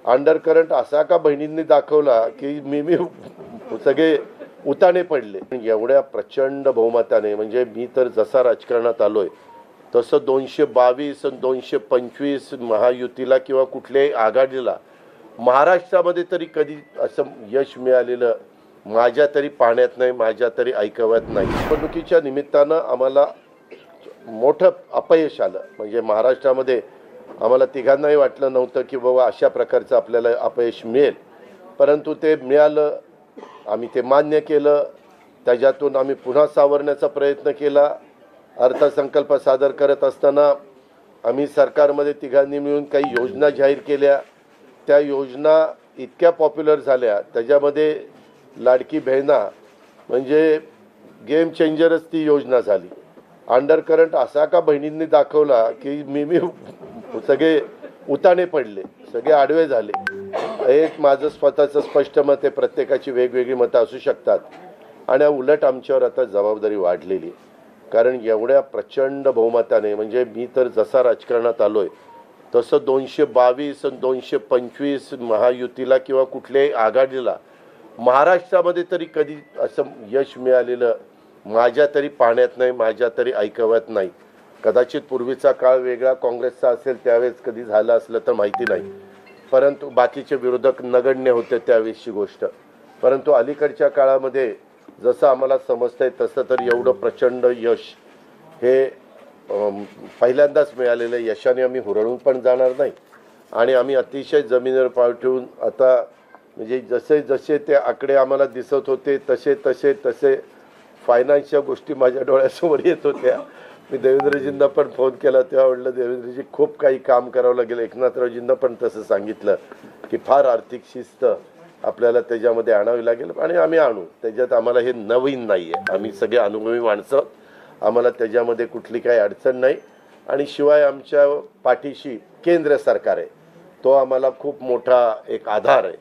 Under current असा का बहिणींनी दाखवला की मी सगळे उताने पडले। एवढ्या प्रचंड बहुमताने म्हणजे मी तर जसा राजकारणात आलोय तसं 222 आणि 225 महायुतीला किंवा कुठल्याही आघाडीला महाराष्ट्रामध्ये तरी कधी असं यश मिळालेलं माझ्या तरी पाहण्यात नाही, माझ्या तरी ऐकवत नाही। निवडणुकीच्या निमित्तानं आम्हाला मोठं अपयश आलं। म्हणजे महाराष्ट्रामध्ये आम्हाला तिघांनाही वाटलं नव्हतं की बाबा अशा प्रकारचं आपल्याला अपयश मिळेल, परंतु ते मिळालं। आम्ही ते मान्य केलं, त्याच्यातून आम्ही पुन्हा सावरण्याचा प्रयत्न केला। अर्थसंकल्प सादर करत असताना आम्ही सरकारमध्ये तिघांनी मिळून काही योजना जाहीर केल्या। त्या योजना इतक्या पॉप्युलर झाल्या, त्याच्यामध्ये लाडकी बहिणा म्हणजे गेम चेंजरच ती योजना झाली। अंडर करंट असा का बहिणींनी दाखवला की मी सगळे उताने पडले, सगळे आडवे झाले। एक माझं स्वतःचं स्पष्ट मत आहे, प्रत्येकाची वेगवेगळी मतं असू शकतात आणि उलट आमच्यावर आता जबाबदारी वाढलेली आहे। कारण एवढ्या प्रचंड बहुमताने म्हणजे मी तर जसा राजकारणात आलोय तसं 222 आणि 225 महायुतीला किंवा कुठल्याही आघाडीला महाराष्ट्रामध्ये तरी कधी असं यश मिळालेलं माझ्या तरी पाहण्यात नाही, माझ्या तरी ऐकवत नाही। कदाचित पूर्वीचा काळ वेगळा काँग्रेसचा असेल, त्यावेळेस कधी झालं असलं तर माहिती नाही, परंतु बाकीचे विरोधक नगण्य होते त्यावेळेसची गोष्ट। परंतु अलीकडच्या काळामध्ये जसं आम्हाला समजतंय तसं तर एवढं प्रचंड यश हे पहिल्यांदाच मिळालेलं यशाने आम्ही हुरळून पण जाणार नाही आणि आम्ही अतिशय जमिनीवर पाय ठेवून आता म्हणजे जसे जसे ते आकडे आम्हाला दिसत होते तसे तसे तसे फायनान्सच्या गोष्टी माझ्या डोळ्यासमोर येत होत्या। मी देवेंद्रजींना पण फोन केला तेव्हा म्हटलं देवेंद्रजी खूप काही काम करावं लागेल। एकनाथरावजींना पण तसं सांगितलं की फार आर्थिक शिस्त आपल्याला त्याच्यामध्ये आणावी लागेल आणि आम्ही आणू। त्याच्यात आम्हाला हे नवीन नाही आहे, आम्ही सगळे अनुभवी माणसं, आम्हाला त्याच्यामध्ये कुठली काही अडचण नाही। आणि शिवाय आमच्या पाठीशी केंद्र सरकार आहे, तो आम्हाला खूप मोठा एक आधार आहे।